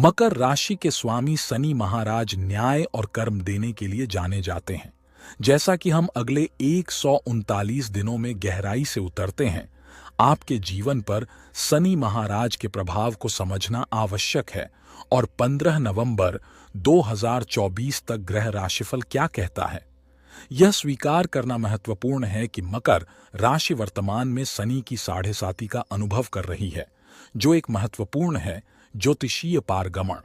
मकर राशि के स्वामी शनि महाराज न्याय और कर्म देने के लिए जाने जाते हैं। जैसा कि हम अगले 139 दिनों में गहराई से उतरते हैं, आपके जीवन पर शनि महाराज के प्रभाव को समझना आवश्यक है और 15 नवंबर 2024 तक ग्रह राशिफल क्या कहता है, यह स्वीकार करना महत्वपूर्ण है कि मकर राशि वर्तमान में शनि की 7.5 का अनुभव कर रही है, जो एक महत्वपूर्ण है ज्योतिषीय पारगमन।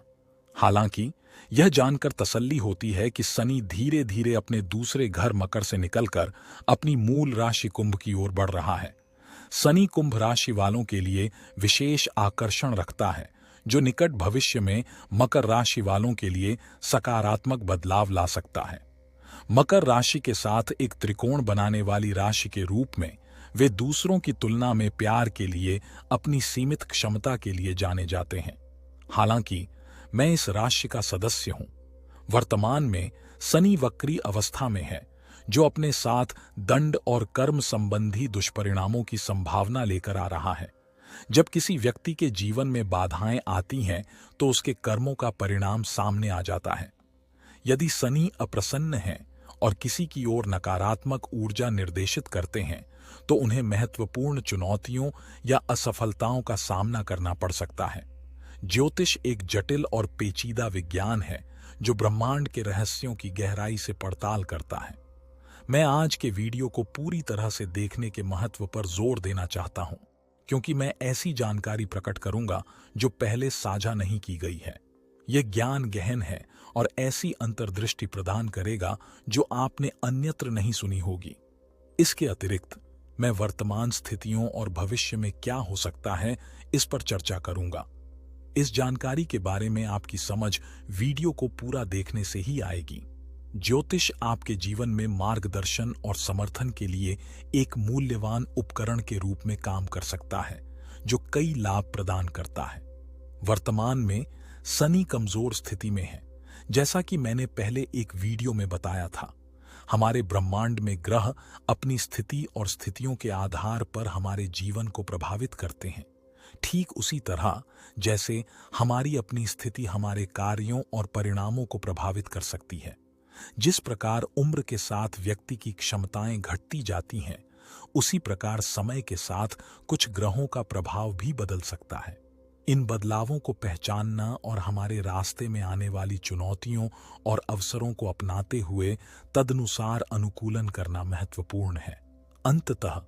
हालांकि यह जानकर तसल्ली होती है कि शनि धीरे धीरे अपने दूसरे घर मकर से निकलकर अपनी मूल राशि कुंभ की ओर बढ़ रहा है। शनि कुंभ राशि वालों के लिए विशेष आकर्षण रखता है, जो निकट भविष्य में मकर राशि वालों के लिए सकारात्मक बदलाव ला सकता है। मकर राशि के साथ एक त्रिकोण बनाने वाली राशि के रूप में वे दूसरों की तुलना में प्यार के लिए अपनी सीमित क्षमता के लिए जाने जाते हैं। हालांकि मैं इस राशि का सदस्य हूं। वर्तमान में शनि वक्री अवस्था में है, जो अपने साथ दंड और कर्म संबंधी दुष्परिणामों की संभावना लेकर आ रहा है। जब किसी व्यक्ति के जीवन में बाधाएं आती हैं, तो उसके कर्मों का परिणाम सामने आ जाता है। यदि शनि अप्रसन्न है और किसी की ओर नकारात्मक ऊर्जा निर्देशित करते हैं, तो उन्हें महत्वपूर्ण चुनौतियों या असफलताओं का सामना करना पड़ सकता है। ज्योतिष एक जटिल और पेचीदा विज्ञान है, जो ब्रह्मांड के रहस्यों की गहराई से पड़ताल करता है। मैं आज के वीडियो को पूरी तरह से देखने के महत्व पर जोर देना चाहता हूं, क्योंकि मैं ऐसी जानकारी प्रकट करूंगा जो पहले साझा नहीं की गई है। यह ज्ञान गहन है और ऐसी अंतर्दृष्टि प्रदान करेगा जो आपने अन्यत्र नहीं सुनी होगी। इसके अतिरिक्त मैं वर्तमान स्थितियों और भविष्य में क्या हो सकता है, इस पर चर्चा करूंगा। इस जानकारी के बारे में आपकी समझ वीडियो को पूरा देखने से ही आएगी। ज्योतिष आपके जीवन में मार्गदर्शन और समर्थन के लिए एक मूल्यवान उपकरण के रूप में काम कर सकता है, जो कई लाभ प्रदान करता है। वर्तमान में शनि कमजोर स्थिति में है। जैसा कि मैंने पहले एक वीडियो में बताया था, हमारे ब्रह्मांड में ग्रह अपनी स्थिति और स्थितियों के आधार पर हमारे जीवन को प्रभावित करते हैं। ठीक उसी तरह जैसे हमारी अपनी स्थिति हमारे कार्यों और परिणामों को प्रभावित कर सकती है। जिस प्रकार उम्र के साथ व्यक्ति की क्षमताएं घटती जाती हैं, उसी प्रकार समय के साथ कुछ ग्रहों का प्रभाव भी बदल सकता है। इन बदलावों को पहचानना और हमारे रास्ते में आने वाली चुनौतियों और अवसरों को अपनाते हुए तदनुसार अनुकूलन करना महत्वपूर्ण है। अंततः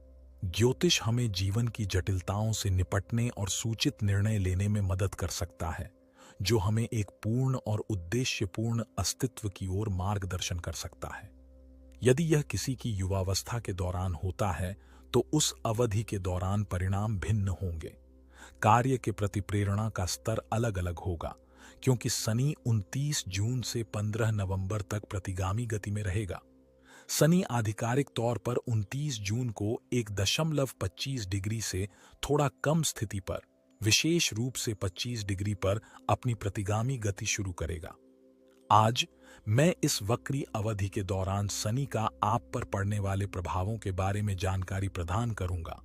ज्योतिष हमें जीवन की जटिलताओं से निपटने और सूचित निर्णय लेने में मदद कर सकता है, जो हमें एक पूर्ण और उद्देश्यपूर्ण अस्तित्व की ओर मार्गदर्शन कर सकता है। यदि यह किसी की युवावस्था के दौरान होता है, तो उस अवधि के दौरान परिणाम भिन्न होंगे। कार्य के प्रति प्रेरणा का स्तर अलग अलग होगा, क्योंकि शनि 29 जून से 15 नवंबर तक प्रतिगामी गति में रहेगा। शनि आधिकारिक तौर पर 29 जून को 1.25 डिग्री से थोड़ा कम स्थिति पर, विशेष रूप से 25 डिग्री पर अपनी प्रतिगामी गति शुरू करेगा। आज मैं इस वक्री अवधि के दौरान शनि का आप पर पड़ने वाले प्रभावों के बारे में जानकारी प्रदान करूंगा,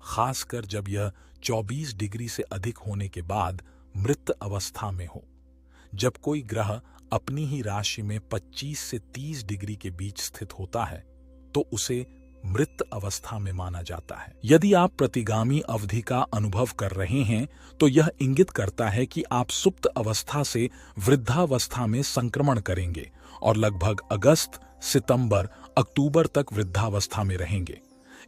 खासकर जब यह 24 डिग्री से अधिक होने के बाद मृत अवस्था में हो। जब कोई ग्रह अपनी ही राशि में 25 से 30 डिग्री के बीच स्थित होता है, तो उसे मृत अवस्था में माना जाता है। यदि आप प्रतिगामी अवधि का अनुभव कर रहे हैं, तो यह इंगित करता है कि आप सुप्त अवस्था से वृद्धावस्था में संक्रमण करेंगे और लगभग अगस्त, सितंबर, अक्टूबर तक वृद्धावस्था में रहेंगे।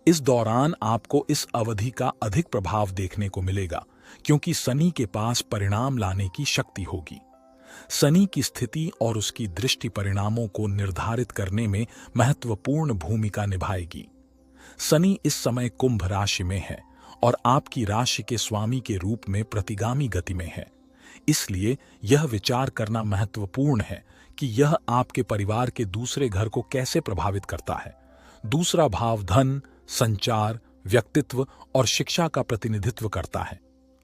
इस दौरान आपको इस अवधि का अधिक प्रभाव देखने को मिलेगा, क्योंकि शनि के पास परिणाम लाने की शक्ति होगी। शनि की स्थिति और उसकी दृष्टि परिणामों को निर्धारित करने में महत्वपूर्ण भूमिका निभाएगी। शनि इस समय कुंभ राशि में है और आपकी राशि के स्वामी के रूप में प्रतिगामी गति में है। इसलिए यह विचार करना महत्वपूर्ण है कि यह आपके परिवार के दूसरे घर को कैसे प्रभावित करता है। दूसरा भाव धन, संचार, व्यक्तित्व और शिक्षा का प्रतिनिधित्व करता है।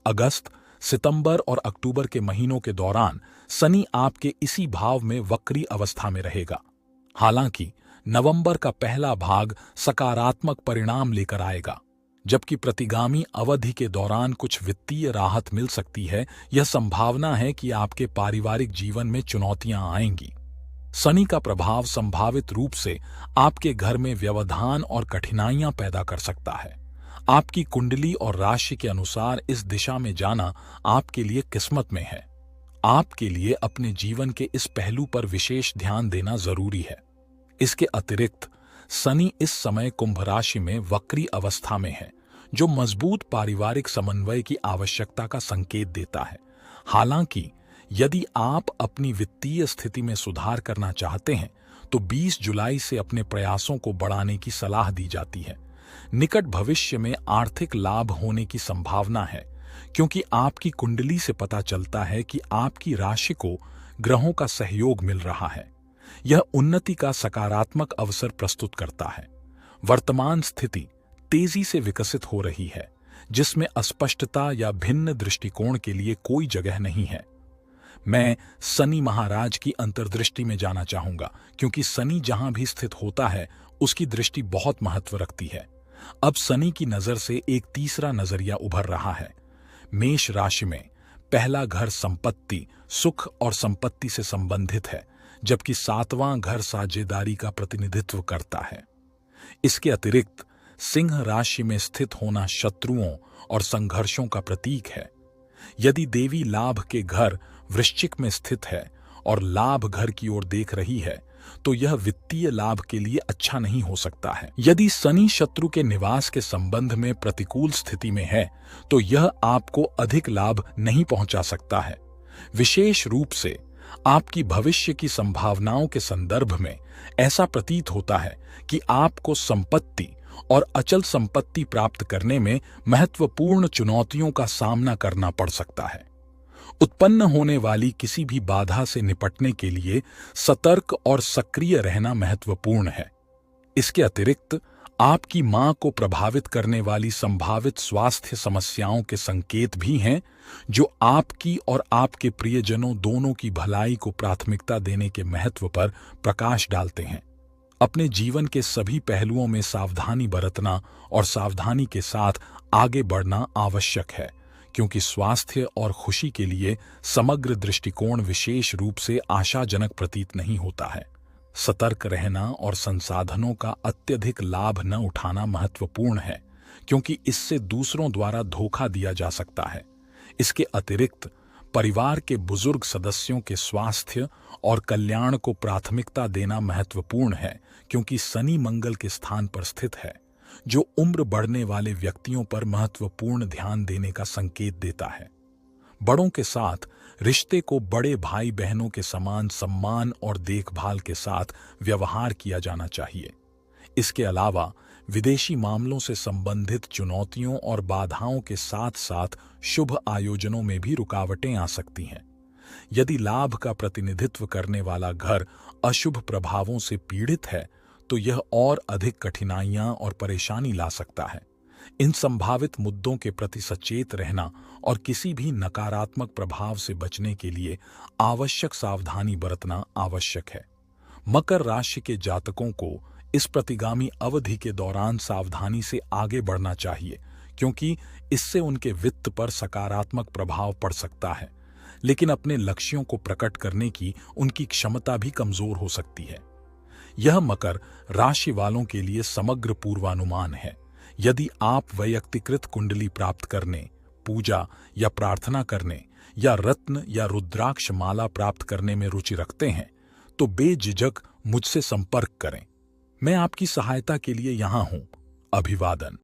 अगस्त, सितंबर और अक्टूबर के महीनों के दौरान शनि आपके इसी भाव में वक्री अवस्था में रहेगा। हालांकि नवंबर का पहला भाग सकारात्मक परिणाम लेकर आएगा, जबकि प्रतिगामी अवधि के दौरान कुछ वित्तीय राहत मिल सकती है। यह संभावना है कि आपके पारिवारिक जीवन में चुनौतियां आएंगी। शनि का प्रभाव संभावित रूप से आपके घर में व्यवधान और कठिनाइयां पैदा कर सकता है। आपकी कुंडली और राशि के अनुसार इस दिशा में जाना आपके लिए किस्मत में है। आपके लिए अपने जीवन के इस पहलू पर विशेष ध्यान देना जरूरी है। इसके अतिरिक्त शनि इस समय कुंभ राशि में वक्री अवस्था में है, जो मजबूत पारिवारिक समन्वय की आवश्यकता का संकेत देता है। हालांकि यदि आप अपनी वित्तीय स्थिति में सुधार करना चाहते हैं तो 20 जुलाई से अपने प्रयासों को बढ़ाने की सलाह दी जाती है। निकट भविष्य में आर्थिक लाभ होने की संभावना है, क्योंकि आपकी कुंडली से पता चलता है कि आपकी राशि को ग्रहों का सहयोग मिल रहा है। यह उन्नति का सकारात्मक अवसर प्रस्तुत करता है। वर्तमान स्थिति तेजी से विकसित हो रही है, जिसमें अस्पष्टता या भिन्न दृष्टिकोण के लिए कोई जगह नहीं है। मैं शनि महाराज की अंतर्दृष्टि में जाना चाहूंगा, क्योंकि शनि जहां भी स्थित होता है उसकी दृष्टि बहुत महत्व रखती है। अब शनि की नजर से एक तीसरा नजरिया उभर रहा है। मेष राशि में पहला घर संपत्ति, सुख और संपत्ति से संबंधित है, जबकि 7वां घर साझेदारी का प्रतिनिधित्व करता है। इसके अतिरिक्त सिंह राशि में स्थित होना शत्रुओं और संघर्षों का प्रतीक है। यदि देवी लाभ के घर वृश्चिक में स्थित है और लाभ घर की ओर देख रही है, तो यह वित्तीय लाभ के लिए अच्छा नहीं हो सकता है। यदि शनि शत्रु के निवास के संबंध में प्रतिकूल स्थिति में है, तो यह आपको अधिक लाभ नहीं पहुंचा सकता है। विशेष रूप से आपकी भविष्य की संभावनाओं के संदर्भ में ऐसा प्रतीत होता है कि आपको संपत्ति और अचल संपत्ति प्राप्त करने में महत्वपूर्ण चुनौतियों का सामना करना पड़ सकता है। उत्पन्न होने वाली किसी भी बाधा से निपटने के लिए सतर्क और सक्रिय रहना महत्वपूर्ण है। इसके अतिरिक्त आपकी मां को प्रभावित करने वाली संभावित स्वास्थ्य समस्याओं के संकेत भी हैं, जो आपकी और आपके प्रियजनों दोनों की भलाई को प्राथमिकता देने के महत्व पर प्रकाश डालते हैं। अपने जीवन के सभी पहलुओं में सावधानी बरतना और सावधानी के साथ आगे बढ़ना आवश्यक है, क्योंकि स्वास्थ्य और खुशी के लिए समग्र दृष्टिकोण विशेष रूप से आशाजनक प्रतीत नहीं होता है। सतर्क रहना और संसाधनों का अत्यधिक लाभ न उठाना महत्वपूर्ण है, क्योंकि इससे दूसरों द्वारा धोखा दिया जा सकता है। इसके अतिरिक्त परिवार के बुजुर्ग सदस्यों के स्वास्थ्य और कल्याण को प्राथमिकता देना महत्वपूर्ण है, क्योंकि शनि मंगल के स्थान पर स्थित है, जो उम्र बढ़ने वाले व्यक्तियों पर महत्वपूर्ण ध्यान देने का संकेत देता है। बड़ों के साथ रिश्ते को बड़े भाई बहनों के समान सम्मान और देखभाल के साथ व्यवहार किया जाना चाहिए। इसके अलावा विदेशी मामलों से संबंधित चुनौतियों और बाधाओं के साथ साथ शुभ आयोजनों में भी रुकावटें आ सकती हैं। यदि लाभ का प्रतिनिधित्व करने वाला घर अशुभ प्रभावों से पीड़ित है, तो यह और अधिक कठिनाइयां और परेशानी ला सकता है। इन संभावित मुद्दों के प्रति सचेत रहना और किसी भी नकारात्मक प्रभाव से बचने के लिए आवश्यक सावधानी बरतना आवश्यक है। मकर राशि के जातकों को इस प्रतिगामी अवधि के दौरान सावधानी से आगे बढ़ना चाहिए, क्योंकि इससे उनके वित्त पर सकारात्मक प्रभाव पड़ सकता है, लेकिन अपने लक्ष्यों को प्रकट करने की उनकी क्षमता भी कमजोर हो सकती है। यह मकर राशि वालों के लिए समग्र पूर्वानुमान है। यदि आप वैयक्तिकृत कुंडली प्राप्त करने, पूजा या प्रार्थना करने या रत्न या रुद्राक्ष माला प्राप्त करने में रुचि रखते हैं, तो बेझिझक मुझसे संपर्क करें। मैं आपकी सहायता के लिए यहां हूं। अभिवादन।